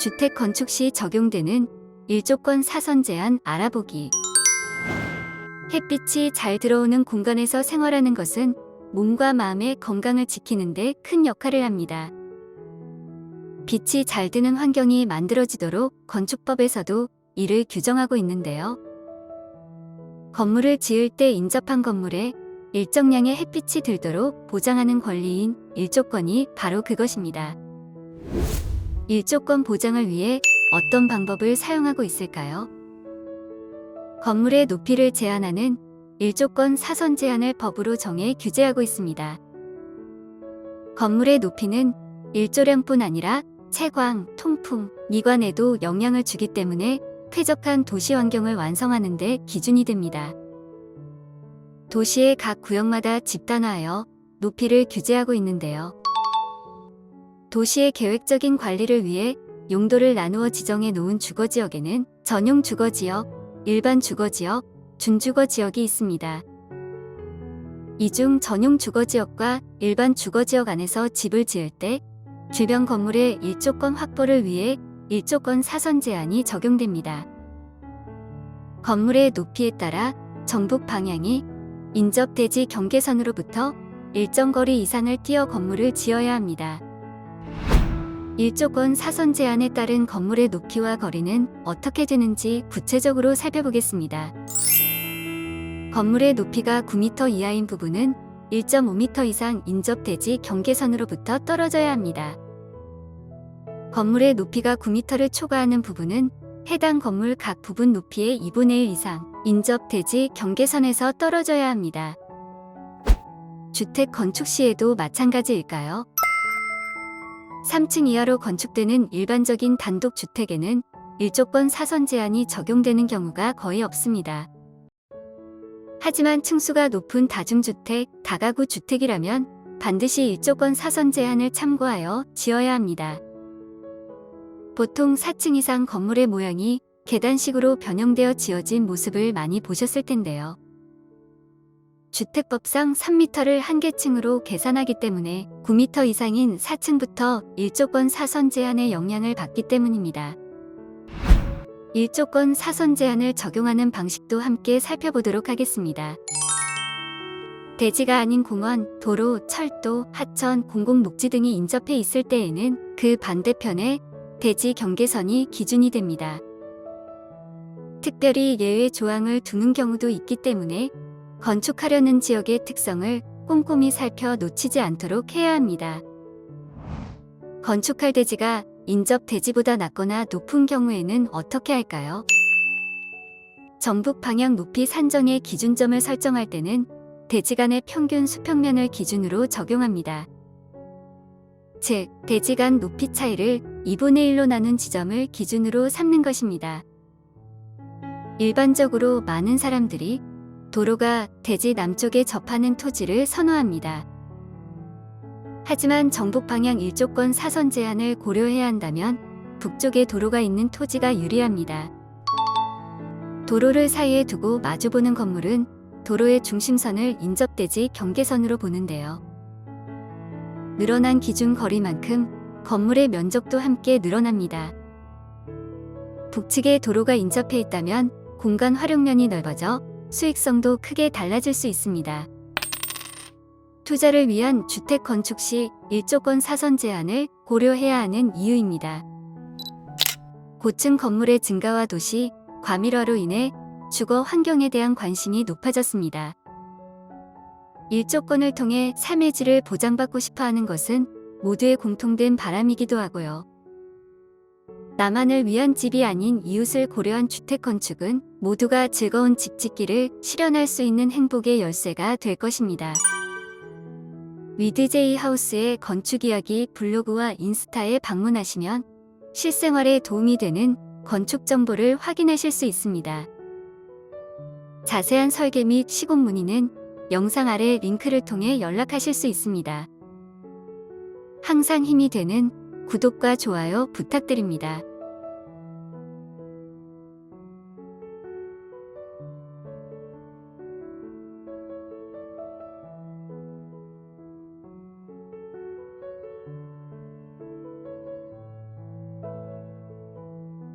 주택 건축 시 적용되는 일조권 사선 제한 알아보기. 햇빛이 잘 들어오는 공간에서 생활하는 것은 몸과 마음의 건강을 지키는 데 큰 역할을 합니다. 빛이 잘 드는 환경이 만들어지도록 건축법에서도 이를 규정하고 있는데요. 건물을 지을 때 인접한 건물에 일정량의 햇빛이 들도록 보장하는 권리인 일조권이 바로 그것입니다. 일조권 보장을 위해 어떤 방법을 사용하고 있을까요? 건물의 높이를 제한하는 일조권 사선 제한을 법으로 정해 규제하고 있습니다. 건물의 높이는 일조량뿐 아니라 채광, 통풍, 미관에도 영향을 주기 때문에 쾌적한 도시 환경을 완성하는 데 기준이 됩니다. 도시의 각 구역마다 집단화하여 높이를 규제하고 있는데요. 도시의 계획적인 관리를 위해 용도를 나누어 지정해 놓은 주거지역에는 전용 주거지역, 일반 주거지역, 준주거지역이 있습니다. 이 중 전용 주거지역과 일반 주거지역 안에서 집을 지을 때 주변 건물의 일조권 확보를 위해 일조권 사선 제한이 적용됩니다. 건물의 높이에 따라 정북 방향이 인접 대지 경계선으로부터 일정 거리 이상을 띄어 건물을 지어야 합니다. 일조권 사선 제한에 따른 건물의 높이와 거리는 어떻게 되는지 구체적으로 살펴보겠습니다. 건물의 높이가 9m 이하인 부분은 1.5m 이상 인접 대지 경계선으로부터 떨어져야 합니다. 건물의 높이가 9m를 초과하는 부분은 해당 건물 각 부분 높이의 2분의 1 이상 인접 대지 경계선에서 떨어져야 합니다. 주택 건축 시에도 마찬가지일까요? 3층 이하로 건축되는 일반적인 단독주택에는 일조권 사선 제한이 적용되는 경우가 거의 없습니다. 하지만 층수가 높은 다중주택, 다가구 주택이라면 반드시 일조권 사선 제한을 참고하여 지어야 합니다. 보통 4층 이상 건물의 모양이 계단식으로 변형되어 지어진 모습을 많이 보셨을 텐데요. 주택법상 3m를 한 개 층으로 계산하기 때문에 9m 이상인 4층부터 일조권 사선 제한의 영향을 받기 때문입니다. 일조권 사선 제한을 적용하는 방식도 함께 살펴보도록 하겠습니다. 대지가 아닌 공원, 도로, 철도, 하천, 공공녹지 등이 인접해 있을 때에는 그 반대편에 대지 경계선이 기준이 됩니다. 특별히 예외 조항을 두는 경우도 있기 때문에 건축하려는 지역의 특성을 꼼꼼히 살펴 놓치지 않도록 해야 합니다. 건축할 대지가 인접 대지보다 낮거나 높은 경우에는 어떻게 할까요? 정북 방향 높이 산정의 기준점을 설정할 때는 대지 간의 평균 수평면을 기준으로 적용합니다. 즉, 대지 간 높이 차이를 2분의 1로 나눈 지점을 기준으로 삼는 것입니다. 일반적으로 많은 사람들이 도로가 대지 남쪽에 접하는 토지를 선호합니다. 하지만 정북 방향 일조권 사선 제한을 고려해야 한다면 북쪽에 도로가 있는 토지가 유리합니다. 도로를 사이에 두고 마주보는 건물은 도로의 중심선을 인접대지 경계선으로 보는데요. 늘어난 기준 거리만큼 건물의 면적도 함께 늘어납니다. 북측에 도로가 인접해 있다면 공간 활용면이 넓어져 수익성도 크게 달라질 수 있습니다. 투자를 위한 주택 건축 시 일조권 사선 제한을 고려해야 하는 이유입니다. 고층 건물의 증가와 도시, 과밀화로 인해 주거 환경에 대한 관심이 높아졌습니다. 일조권을 통해 삶의 질을 보장받고 싶어 하는 것은 모두의 공통된 바람이기도 하고요. 나만을 위한 집이 아닌 이웃을 고려한 주택 건축은 모두가 즐거운 집 짓기를 실현할 수 있는 행복의 열쇠가 될 것입니다. 위드제이 하우스의 건축 이야기 블로그와 인스타에 방문하시면 실생활에 도움이 되는 건축 정보를 확인하실 수 있습니다. 자세한 설계 및 시공 문의는 영상 아래 링크를 통해 연락하실 수 있습니다. 항상 힘이 되는 구독과 좋아요 부탁드립니다.